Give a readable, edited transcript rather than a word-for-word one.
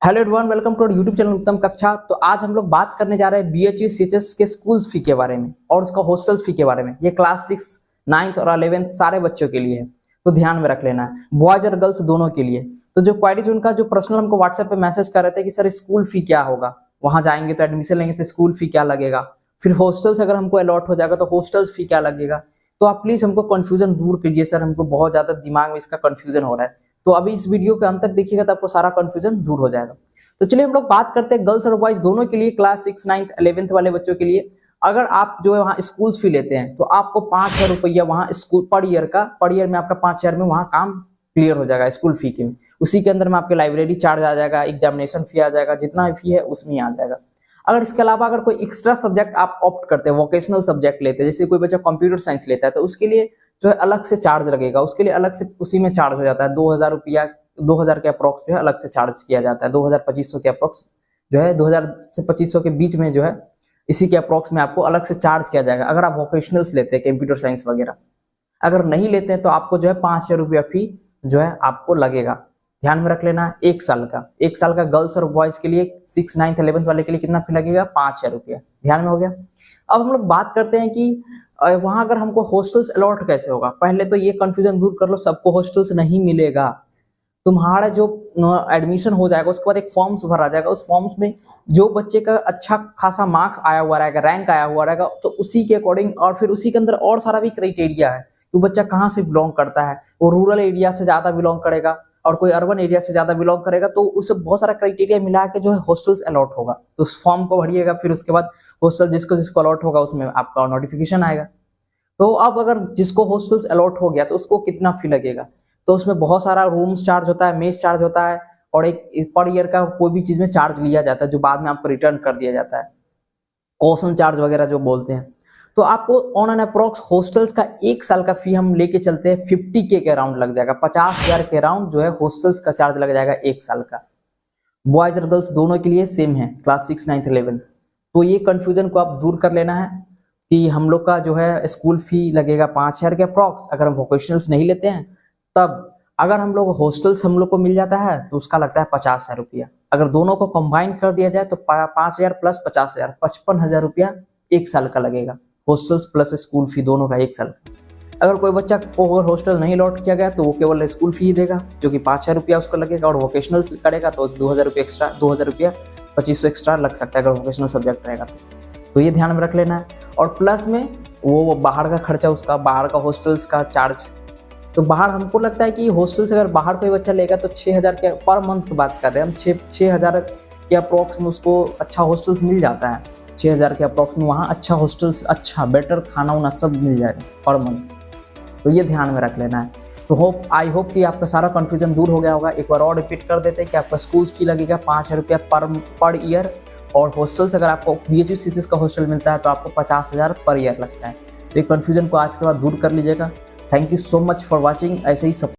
Hello everyone, welcome to YouTube channel Uttam Kaksha. तो आज हम लोग बात करने जा रहे हैं बीएचयू सीएचएस के स्कूल फी के बारे में और उसका हॉस्टल फी के बारे में। ये क्लास 6, 9th और 11th सारे बच्चों के लिए है, तो ध्यान में रख लेना है, बॉयज और गर्ल्स दोनों के लिए। तो जो क्वारीज उनका जो पर्सनल हमको व्हाट्सएप पे मैसेज कर रहे थे कि सर स्कूल फी क्या होगा, वहां जाएंगे तो एडमिशन लेंगे तो स्कूल फी क्या लगेगा, फिर हॉस्टल से अगर हमको अलॉट हो जाएगा तो हॉस्टल फी क्या लगेगा। तो आप प्लीज हमको कंफ्यूजन दूर कीजिए सर, हमको बहुत ज्यादा दिमाग में इसका कंफ्यूजन हो रहा है। तो अभी इस वीडियो के अंत तक देखिएगा तो आपको सारा कंफ्यूजन दूर हो जाएगा। तो चलिए हम लोग बात करते हैं गर्ल्स और बॉयज दोनों के लिए, क्लास 6, 9th, 11th वाले बच्चों के लिए। अगर आप जो है वहाँ स्कूल फी लेते हैं तो आपको 5,000 रुपया वहाँ स्कूल पर ईयर में आपका 5,000 में वहाँ काम क्लियर हो जाएगा स्कूल फी के। उसी के अंदर में आपके लाइब्रेरी चार्ज आ जाएगा, एग्जामिनेशन फी आ जाएगा, जितना फी है उसमें आ जाएगा। अगर इसके अलावा अगर कोई एक्स्ट्रा सब्जेक्ट आप ऑप्ट करते हैं, वोकेशनल सब्जेक्ट लेते हैं, जैसे कोई बच्चा कंप्यूटर साइंस लेता है तो उसके लिए जो है अलग से चार्ज लगेगा, उसके लिए अलग से उसी में चार्ज हो जाता है। 2,000 रुपया, 2,000 के अप्रोक्स जो है अलग से चार्ज किया जाता है। 2,000-2,500 के अप्रोक्स जो है, 2,000 से 2,500 के बीच में जो है इसी के अप्रोक्स में आपको अलग से चार्ज किया जाएगा अगर आप वोकेशनल्स लेते हैं, कंप्यूटर साइंस वगैरह। अगर नहीं लेते हैं तो आपको जो है 5,000 रुपया फी जो है आपको लगेगा। ध्यान में रख लेना, एक साल का गर्ल्स और बॉयज के लिए 6, 9th, 11th वाले के लिए कितना फी लगेगा, 5,000 रुपया। ध्यान में हो गया। अब हम लोग बात करते हैं कि वहां अगर हमको हॉस्टल्स अलॉट कैसे होगा। पहले तो ये कंफ्यूजन दूर कर लो, सबको हॉस्टल्स नहीं मिलेगा। तुम्हारा जो एडमिशन हो जाएगा उसके बाद एक फॉर्म्स भरा जाएगा, उस फॉर्म्स में जो बच्चे का अच्छा खासा मार्क्स आया हुआ रहेगा, रैंक आया हुआ रहेगा, तो उसी के अकॉर्डिंग और फिर उसी के अंदर और सारा भी क्राइटेरिया है कि बच्चा कहाँ से बिलोंग करता है। वो रूरल एरिया से ज्यादा बिलोंग करेगा और कोई अर्बन एरिया से ज्यादा बिलोंग करेगा, तो उसे बहुत सारा क्राइटेरिया मिला के जो है हॉस्टल्स अलॉट होगा। तो उस फॉर्म को भरिएगा, फिर उसके बाद हॉस्टल जिसको जिसको अलॉट होगा उसमें आपका नोटिफिकेशन आएगा। तो अब अगर जिसको हॉस्टल्स अलॉट हो गया तो उसको कितना फी लगेगा, तो उसमें बहुत सारा रूम्स चार्ज होता है, मेस चार्ज होता है और एक पर ईयर का कोई भी चीज में चार्ज लिया जाता है जो बाद में आपको रिटर्न कर दिया जाता है, कॉशन चार्ज वगैरह जो बोलते हैं। तो आपको ऑन एन अप्रोक्स हॉस्टल्स का एक साल का फी हम लेके चलते हैं 50K के अराउंड लग जाएगा। 50,000 के अराउंड जो है हॉस्टल्स का चार्ज लग जाएगा एक साल का। बॉयज और गर्ल्स दोनों के लिए सेम है, क्लास 6, 9th, 11th। तो ये कंफ्यूजन को आप दूर कर लेना है कि हम लोग का जो है स्कूल फी लगेगा 5,000 के अप्रोक्स अगर हम वोकेशनल्स नहीं लेते हैं। तब अगर हम लोग हॉस्टल्स हम लोग को मिल जाता है तो उसका लगता है 50,000 रुपया। अगर दोनों को कंबाइन कर दिया जाए तो 5,000 प्लस 50,000, 55,000 रुपया एक साल का लगेगा, हॉस्टल्स प्लस स्कूल फी दोनों का एक साल का। अगर कोई बच्चा को अगर हॉस्टल नहीं लौट किया गया तो वो केवल स्कूल फी देगा जो कि 5,000 रुपया उसको लगेगा, और वोकेशनल करेगा तो 2,000 रुपया एक्स्ट्रा, 2,000 रुपया 2,500 एक्स्ट्रा लग सकता है अगर वोकेशनल सब्जेक्ट रहेगा तो ये ध्यान में रख लेना है। और प्लस में वो बाहर का खर्चा, उसका बाहर का हॉस्टल्स का चार्ज। तो बाहर हमको लगता है कि हॉस्टल से अगर बाहर कोई बच्चा लेगा तो 6,000 के पर मंथ की बात कर रहे हैं हम, 6,000 के अप्रोक्स में उसको अच्छा हॉस्टल्स मिल जाता है। 6,000 के अप्रोक्स में वहाँ अच्छा हॉस्टल्स, अच्छा बेटर खाना वाना सब मिल जाएगा पर मंथ। तो ये ध्यान में रख लेना है। तो आई होप कि आपका सारा कंफ्यूजन दूर हो गया होगा। एक बार और रिपीट कर देते हैं कि आपका स्कूल फी लगेगा 5,000 रुपया पर ईयर, और हॉस्टल्स अगर आपको बीएचयू सीएचएस का हॉस्टल मिलता है तो आपको 50,000 पर ईयर लगता है। तो ये कंफ्यूजन को आज के बाद दूर कर लीजिएगा। Thank you so much for watching. ऐसे ही सब